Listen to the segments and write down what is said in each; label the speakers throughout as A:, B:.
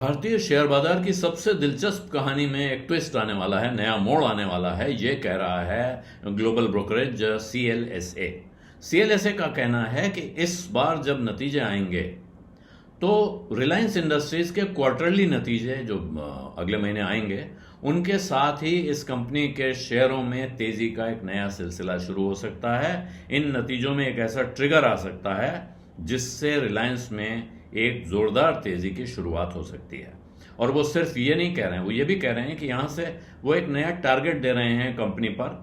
A: भारतीय शेयर बाजार की सबसे दिलचस्प कहानी में एक ट्विस्ट आने वाला है, नया मोड़ आने वाला है। ये कह रहा है ग्लोबल ब्रोकरेज CLSA। CLSA का कहना है कि इस बार जब नतीजे आएंगे तो रिलायंस इंडस्ट्रीज के क्वार्टरली नतीजे जो अगले महीने आएंगे, उनके साथ ही इस कंपनी के शेयरों में तेजी का एक नया सिलसिला शुरू हो सकता है। इन नतीजों में एक ऐसा ट्रिगर आ सकता है जिससे रिलायंस में एक जोरदार तेजी की शुरुआत हो सकती है। और वो सिर्फ ये नहीं कह रहे हैं, वो ये भी कह रहे हैं कि यहां से वो एक नया टारगेट दे रहे हैं कंपनी पर,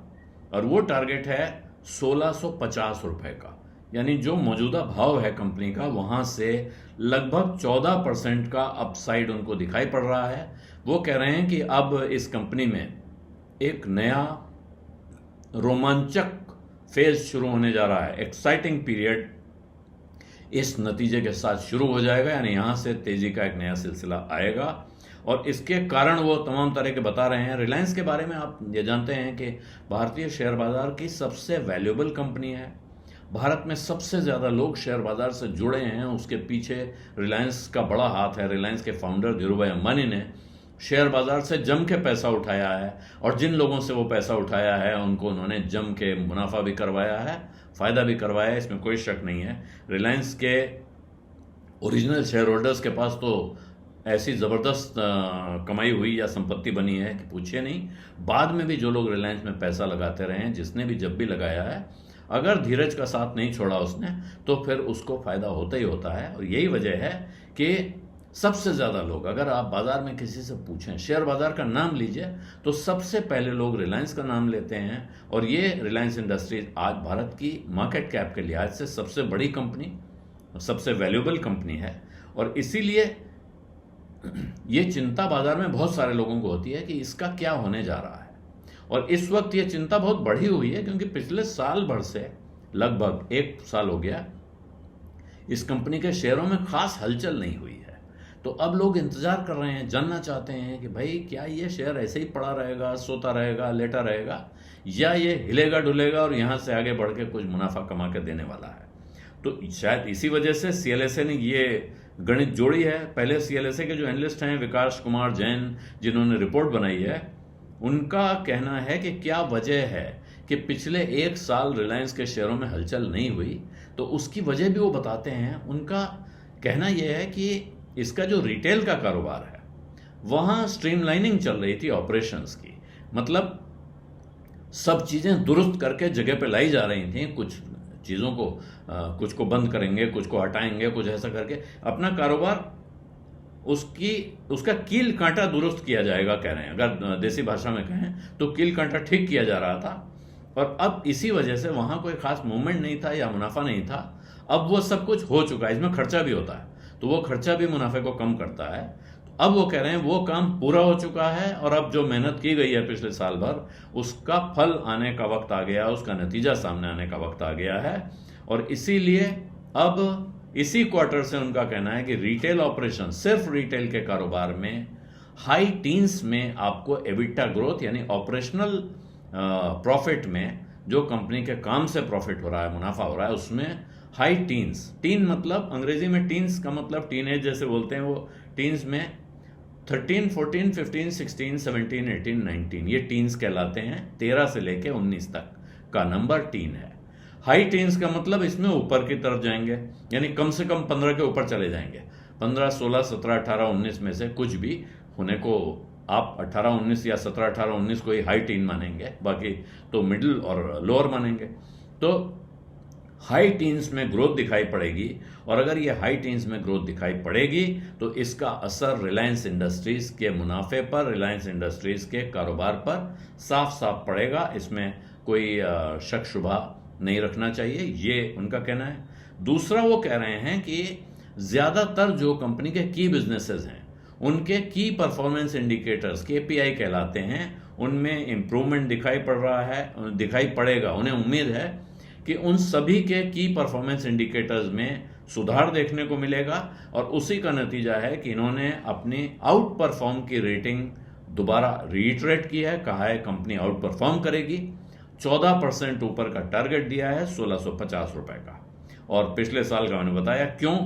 A: और वो टारगेट है 1650 रुपए का। यानी जो मौजूदा भाव है कंपनी का, वहां से लगभग 14% का अपसाइड उनको दिखाई पड़ रहा है। वो कह रहे हैं कि अब इस कंपनी में एक नया रोमांचक फेज शुरू होने जा रहा है, एक्साइटिंग पीरियड इस नतीजे के साथ शुरू हो जाएगा। यानी यहां से तेजी का एक नया सिलसिला आएगा, और इसके कारण वो तमाम तरह के बता रहे हैं। रिलायंस के बारे में आप ये जानते हैं कि भारतीय शेयर बाजार की सबसे वैल्यूएबल कंपनी है। भारत में सबसे ज्यादा लोग शेयर बाजार से जुड़े हैं, उसके पीछे रिलायंस का बड़ा हाथ है। रिलायंस के फाउंडर धीरूभाई अंबानी ने शेयर बाजार से जम के पैसा उठाया है, और जिन लोगों से वो पैसा उठाया है उनको उन्होंने जम के मुनाफा भी करवाया है, फायदा भी करवाया है, इसमें कोई शक नहीं है। रिलायंस के ओरिजिनल शेयर होल्डर्स के पास तो ऐसी जबरदस्त कमाई हुई या संपत्ति बनी है कि पूछिए नहीं। बाद में भी जो लोग रिलायंस में पैसा लगाते रहे हैं, जिसने भी जब भी लगाया है, अगर धीरज का साथ नहीं छोड़ा उसने, तो फिर उसको फायदा होता ही होता है। और यही वजह है कि सबसे ज्यादा लोग, अगर आप बाजार में किसी से पूछें, शेयर बाजार का नाम लीजिए, तो सबसे पहले लोग रिलायंस का नाम लेते हैं। और ये रिलायंस इंडस्ट्रीज आज भारत की मार्केट कैप के लिहाज से सबसे बड़ी कंपनी, सबसे वैल्यूएबल कंपनी है। और इसीलिए ये चिंता बाजार में बहुत सारे लोगों को होती है कि इसका क्या होने जा रहा है। और इस वक्त ये चिंता बहुत बढ़ी हुई है, क्योंकि पिछले साल भर से, लगभग 1 साल हो गया, इस कंपनी के शेयरों में खास हलचल नहीं हुई है। तो अब लोग इंतजार कर रहे हैं, जानना चाहते हैं कि भाई क्या ये शेयर ऐसे ही पड़ा रहेगा, सोता रहेगा, लेटा रहेगा, या ये हिलेगा डुलेगा और यहां से आगे बढ़ के कुछ मुनाफा कमा के देने वाला है। तो शायद इसी वजह से CLSA ने ये गणित जोड़ी है। पहले CLSA के जो एनालिस्ट हैं विकास कुमार जैन, जिन्होंने रिपोर्ट बनाई है, उनका कहना है कि क्या वजह है कि पिछले 1 साल रिलायंस के शेयरों में हलचल नहीं हुई। तो उसकी वजह भी वो बताते हैं। उनका कहना यह है कि इसका जो रिटेल का कारोबार है, वहां स्ट्रीमलाइनिंग चल रही थी ऑपरेशंस की। मतलब सब चीजें दुरुस्त करके जगह पे लाई जा रही थी। कुछ चीजों को कुछ को बंद करेंगे, कुछ को हटाएंगे, कुछ ऐसा करके अपना कारोबार, उसका कील कांटा दुरुस्त किया जाएगा, कह रहे हैं। अगर देसी भाषा में कहें तो कील कांटा ठीक किया जा रहा था। और अब इसी वजह से वहां कोई खास मूवमेंट नहीं था या मुनाफा नहीं था। अब वो सब कुछ हो चुका है। इसमें खर्चा भी होता है, तो वो खर्चा भी मुनाफे को कम करता है। अब वो कह रहे हैं वो काम पूरा हो चुका है, और अब जो मेहनत की गई है पिछले साल भर, उसका फल आने का वक्त आ गया, उसका नतीजा सामने आने का वक्त आ गया है। और इसीलिए अब इसी क्वार्टर से उनका कहना है कि रिटेल ऑपरेशन, सिर्फ रिटेल के कारोबार में हाई टीन्स में आपको एबिटा ग्रोथ, यानी ऑपरेशनल प्रॉफिट में, जो कंपनी के काम से प्रॉफिट हो रहा है, मुनाफा हो रहा है, उसमें हाई टीन्स, टीन मतलब अंग्रेजी में टीन्स का मतलब टीनेज जैसे बोलते हैं, वो टीन्स में 13, 14, 15, 16, 17, 18, 19, ये टीन्स कहलाते हैं। 13 से लेके 19 तक का नंबर टीन है। हाई टीन्स का मतलब इसमें ऊपर की तरफ जाएंगे, यानी कम से कम 15 के ऊपर चले जाएंगे। 15, 16, 17, 18, 19 में से कुछ भी होने को आप 18, 19 या 17, 18, 19 को ही हाई टीन मानेंगे, बाकी तो मिडिल और लोअर मानेंगे। तो हाई टीन्स में ग्रोथ दिखाई पड़ेगी, और अगर ये हाई टीन्स में ग्रोथ दिखाई पड़ेगी तो इसका असर रिलायंस इंडस्ट्रीज के मुनाफे पर, रिलायंस इंडस्ट्रीज के कारोबार पर साफ साफ पड़ेगा। इसमें कोई शक शुबा नहीं रखना चाहिए, ये उनका कहना है। दूसरा, वो कह रहे हैं कि ज्यादातर जो कंपनी के की बिजनेसेस हैं, उनके की परफॉर्मेंस इंडिकेटर्स, KPI कहलाते हैं, उनमें इंप्रूवमेंट दिखाई पड़ रहा है, दिखाई पड़ेगा। उन्हें उम्मीद है कि उन सभी के की परफॉर्मेंस इंडिकेटर्स में सुधार देखने को मिलेगा, और उसी का नतीजा है कि इन्होंने अपनी आउट परफॉर्म की रेटिंग दोबारा रीइटरेट की है। कहा है कंपनी आउट परफॉर्म करेगी। 14% ऊपर का टारगेट दिया है 1650 रुपए का। और पिछले साल का मैंने बताया क्यों,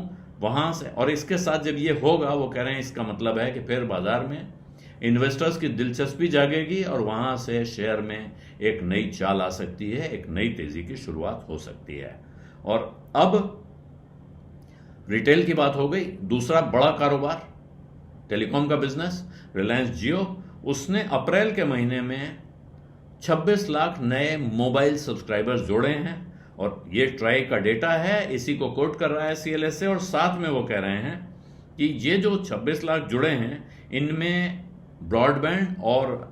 A: वहाँ से, और इसके साथ जब ये होगा, वो कह रहे हैं इसका मतलब है कि फिर बाजार में इन्वेस्टर्स की दिलचस्पी जागेगी और वहाँ से शेयर में एक नई चाल आ सकती है, एक नई तेजी की शुरुआत हो सकती है। और अब रिटेल की बात हो गई। दूसरा बड़ा कारोबार टेलीकॉम का बिजनेस, रिलायंस जियो, उसने अप्रैल के महीने में 26 लाख नए मोबाइल सब्सक्राइबर्स जोड़े हैं और ये ट्राई का डेटा है, इसी को कोट कर रहा है CLSA। और साथ में वो कह रहे हैं कि ये जो 26 लाख जुड़े हैं, इनमें ब्रॉडबैंड और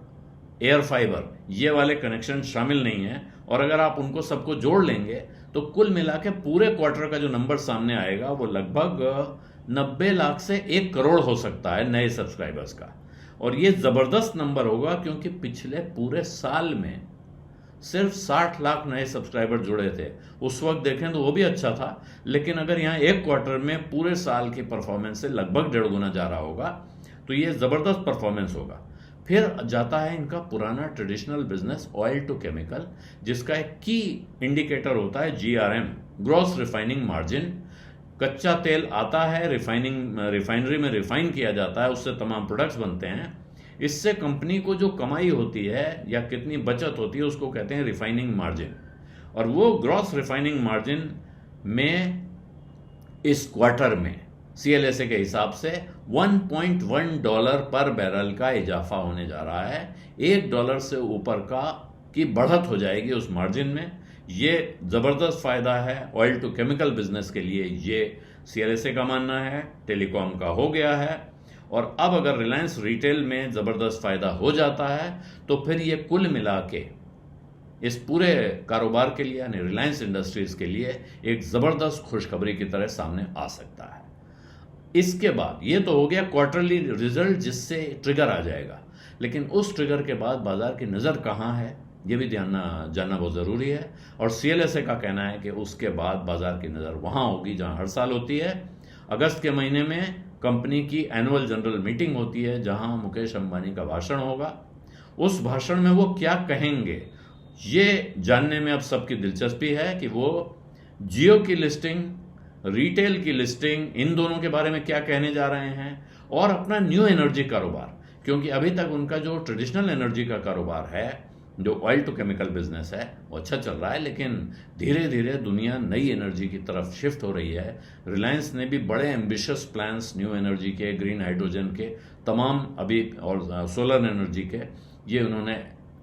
A: एयर फाइबर ये वाले कनेक्शन शामिल नहीं हैं, और अगर आप उनको सबको जोड़ लेंगे तो कुल मिला के पूरे क्वार्टर का जो नंबर सामने आएगा वो लगभग 90 लाख से 1 करोड़ हो सकता है नए सब्सक्राइबर्स का। और ये जबरदस्त नंबर होगा क्योंकि पिछले पूरे साल में सिर्फ 60 लाख नए सब्सक्राइबर जुड़े थे। उस वक्त देखें तो वो भी अच्छा था, लेकिन अगर यहाँ एक क्वार्टर में पूरे साल की परफॉर्मेंस से लगभग 1.5 गुना जा रहा होगा तो ये जबरदस्त परफॉर्मेंस होगा। फिर जाता है इनका पुराना traditional business oil to chemical, जिसका एक की इंडिकेटर होता है GRM, ग्रॉस रिफाइनिंग मार्जिन। कच्चा तेल आता है, रिफाइनरी में रिफाइन किया जाता है, उससे तमाम प्रोडक्ट्स बनते हैं। इससे कंपनी को जो कमाई होती है या कितनी बचत होती है उसको कहते हैं रिफाइनिंग मार्जिन। और वो ग्रॉस रिफाइनिंग मार्जिन में इस क्वार्टर में CLSA के हिसाब से $1.1 पर बैरल का इजाफा होने जा रहा है। $1 से ऊपर की बढ़त हो जाएगी उस मार्जिन में। ये जबरदस्त फायदा है ऑयल टू केमिकल बिजनेस के लिए, ये CLSA का मानना है। टेलीकॉम का हो गया है, और अब अगर रिलायंस रिटेल में जबरदस्त फायदा हो जाता है तो फिर ये कुल मिला के इस पूरे कारोबार के लिए यानी रिलायंस इंडस्ट्रीज के लिए एक जबरदस्त खुशखबरी की तरह सामने आ सकता है। इसके बाद ये तो हो गया क्वार्टरली रिजल्ट जिससे ट्रिगर आ जाएगा, लेकिन उस ट्रिगर के बाद बाजार की नज़र कहाँ है ये भी जानना बहुत ज़रूरी है। और CLSA का कहना है कि उसके बाद बाजार की नज़र वहाँ होगी जहाँ हर साल होती है। अगस्त के महीने में कंपनी की एनुअल जनरल मीटिंग होती है जहाँ मुकेश अंबानी का भाषण होगा। उस भाषण में वो क्या कहेंगे ये जानने में अब सबकी दिलचस्पी है कि वो जियो की लिस्टिंग, रिटेल की लिस्टिंग, इन दोनों के बारे में क्या कहने जा रहे हैं, और अपना न्यू एनर्जी कारोबार, क्योंकि अभी तक उनका जो ट्रेडिशनल एनर्जी का कारोबार है, जो ऑयल टू केमिकल बिजनेस है, वो अच्छा चल रहा है, लेकिन धीरे धीरे दुनिया नई एनर्जी की तरफ शिफ्ट हो रही है। रिलायंस ने भी बड़े एम्बिशियस प्लान्स न्यू एनर्जी के, ग्रीन हाइड्रोजन के, तमाम अभी और सोलर एनर्जी के, ये उन्होंने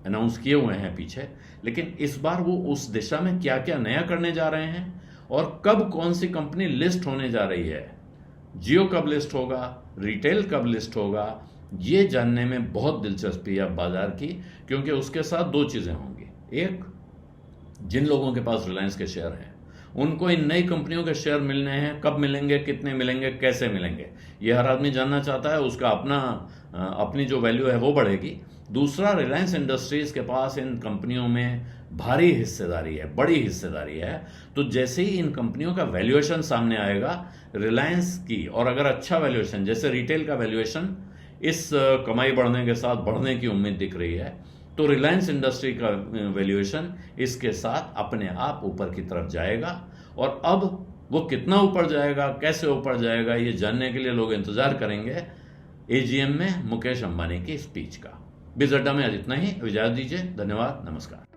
A: अनाउंस किए हुए हैं पीछे। लेकिन इस बार वो उस दिशा में क्या क्या नया करने जा रहे हैं और कब कौन सी कंपनी लिस्ट होने जा रही है, जियो कब लिस्ट होगा, रिटेल कब लिस्ट होगा, ये जानने में बहुत दिलचस्पी है बाजार की, क्योंकि उसके साथ दो चीज़ें होंगी। एक, जिन लोगों के पास रिलायंस के शेयर हैं उनको इन नई कंपनियों के शेयर मिलने हैं, कब मिलेंगे, कितने मिलेंगे, कैसे मिलेंगे, ये हर आदमी जानना चाहता है। उसका अपनी जो वैल्यू है वो बढ़ेगी। दूसरा, रिलायंस इंडस्ट्रीज के पास इन कंपनियों में भारी हिस्सेदारी है, बड़ी हिस्सेदारी है, तो जैसे ही इन कंपनियों का वैल्यूएशन सामने आएगा रिलायंस की, और अगर अच्छा वैल्यूएशन, जैसे रिटेल का वैल्यूएशन इस कमाई बढ़ने के साथ बढ़ने की उम्मीद दिख रही है, तो रिलायंस इंडस्ट्री का वैल्यूएशन इसके साथ अपने आप ऊपर की तरफ जाएगा। और अब वो कितना ऊपर जाएगा, कैसे ऊपर जाएगा, ये जानने के लिए लोग इंतजार करेंगे AGM में मुकेश अंबानी की स्पीच का। बिज अड्डा में आज इतना ही। इजाजत दीजिए। धन्यवाद। नमस्कार।